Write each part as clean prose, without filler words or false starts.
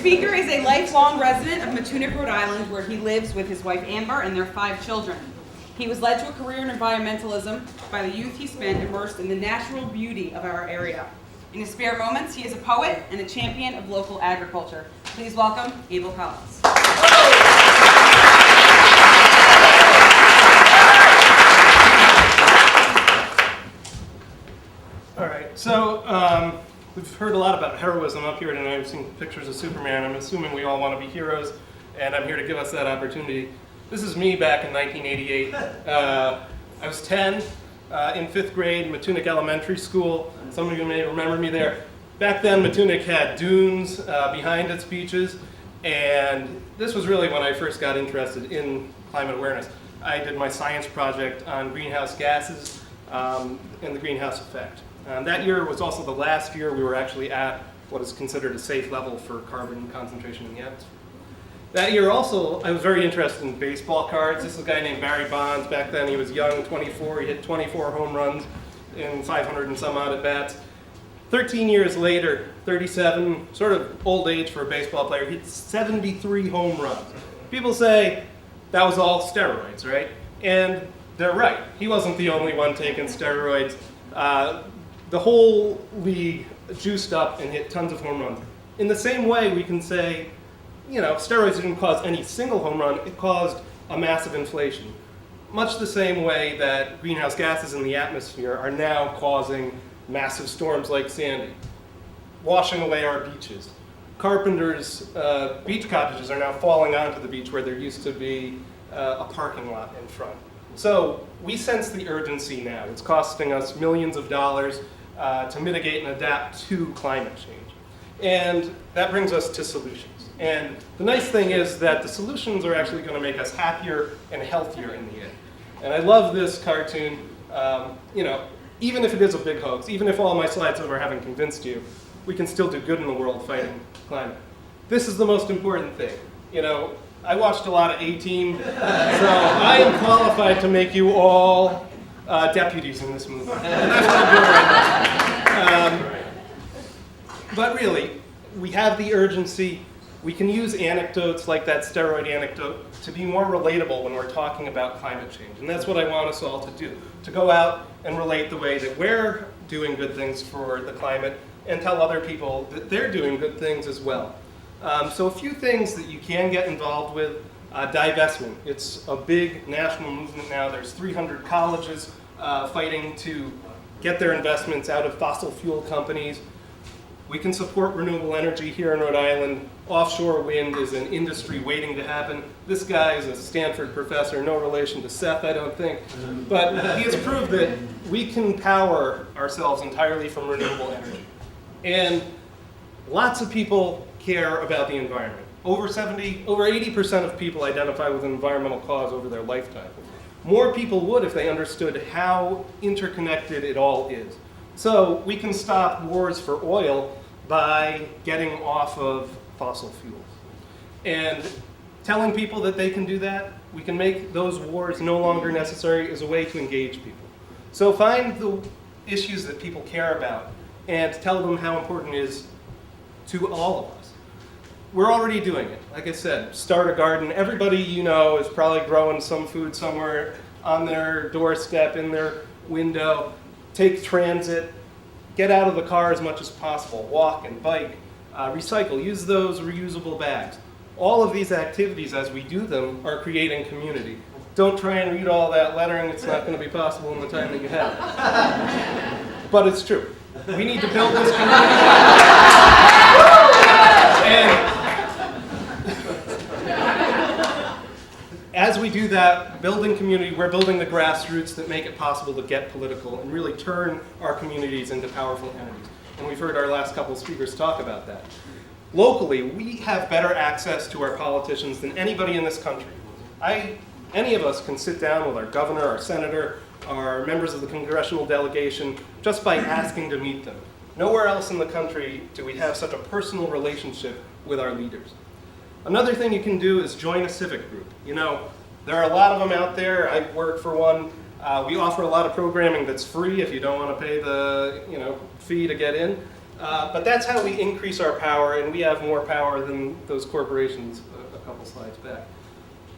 speaker is a lifelong resident of Matunic, Rhode Island, where he lives with his wife Amber and their 5 children. He was led to a career in environmentalism by the youth he spent immersed in the natural beauty of our area. In his spare moments, he is a poet and a champion of local agriculture. Please welcome Abel Collins. All right, so we've heard a lot about heroism up here tonight. We've seen pictures of Superman. I'm assuming we all want to be heroes, and I'm here to give us that opportunity. This is me back in 1988. I was 10 in 5th grade, Matunic Elementary School. Some of you may remember me there. Back then, Matunic had dunes behind its beaches, and this was really when I first got interested in climate awareness. I did my science project on greenhouse gases and the greenhouse effect. That year was also the last year we were actually at what is considered a safe level for carbon concentration in the atmosphere. That year also, I was very interested in baseball cards. This is a guy named Barry Bonds. Back then he was young, 24. He hit 24 home runs in 500 and some odd at bats. 13 years later, 37, sort of old age for a baseball player, he hit 73 home runs. People say that was all steroids, right? And they're right. He wasn't the only one taking steroids. The whole league juiced up and hit tons of home runs. In the same way, we can say, you know, steroids didn't cause any single home run, it caused a massive inflation. Much the same way that greenhouse gases in the atmosphere are now causing massive storms like Sandy, washing away our beaches. Carpenters' beach cottages are now falling onto the beach where there used to be a parking lot in front. So we sense the urgency now. It's costing us millions of dollars to mitigate and adapt to climate change. And that brings us to solutions. And the nice thing is that the solutions are actually going to make us happier and healthier in the end. And I love this cartoon. You know, even if it is a big hoax, even if all my slides over haven't convinced you, we can still do good in the world fighting climate. This is the most important thing. You know, I watched a lot of A-Team, so I am qualified to make you all deputies in this movement. And that's what I'm doing right now. But really, we have the urgency. We can use anecdotes like that steroid anecdote to be more relatable when we're talking about climate change. And that's what I want us all to do, to go out and relate the way that we're doing good things for the climate and tell other people that they're doing good things as well. So a few things that you can get involved with. Divestment. It's a big national movement now. There's 300 colleges fighting to get their investments out of fossil fuel companies. We can support renewable energy here in Rhode Island. Offshore wind is an industry waiting to happen. This guy is a Stanford professor, no relation to Seth, I don't think. But he has proved that we can power ourselves entirely from renewable energy. And lots of people care about the environment. Over 80% of people identify with an environmental cause over their lifetime. More people would if they understood how interconnected it all is. So we can stop wars for oil by getting off of fossil fuels. And telling people that they can do that, we can make those wars no longer necessary as a way to engage people. So find the issues that people care about and tell them how important it is to all of us. We're already doing it. Like I said, start a garden. Everybody you know is probably growing some food somewhere on their doorstep, in their window. Take transit. Get out of the car as much as possible. Walk and bike. Recycle. Use those reusable bags. All of these activities, as we do them, are creating community. Don't try and read all that lettering. It's not going to be possible in the time that you have. But it's true. We need to build this community. And as we do that, building community, we're building the grassroots that make it possible to get political and really turn our communities into powerful entities. And we've heard our last couple of speakers talk about that. Locally, we have better access to our politicians than anybody in this country. Any of us can sit down with our governor, our senator, our members of the congressional delegation, just by asking to meet them. Nowhere else in the country do we have such a personal relationship with our leaders. Another thing you can do is join a civic group. You know, there are a lot of them out there. I work for one. We offer a lot of programming that's free if you don't want to pay the fee to get in. But that's how we increase our power, and we have more power than those corporations a couple slides back.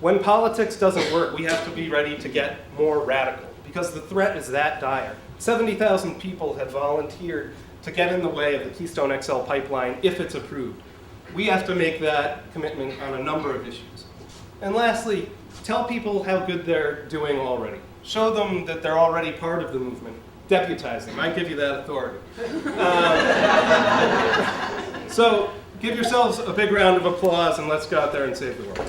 When politics doesn't work, we have to be ready to get more radical, because the threat is that dire. 70,000 people have volunteered to get in the way of the Keystone XL pipeline if it's approved. We have to make that commitment on a number of issues. And lastly, tell people how good they're doing already. Show them that they're already part of the movement. Deputize them. I give you that authority. So give yourselves a big round of applause, and let's go out there and save the world.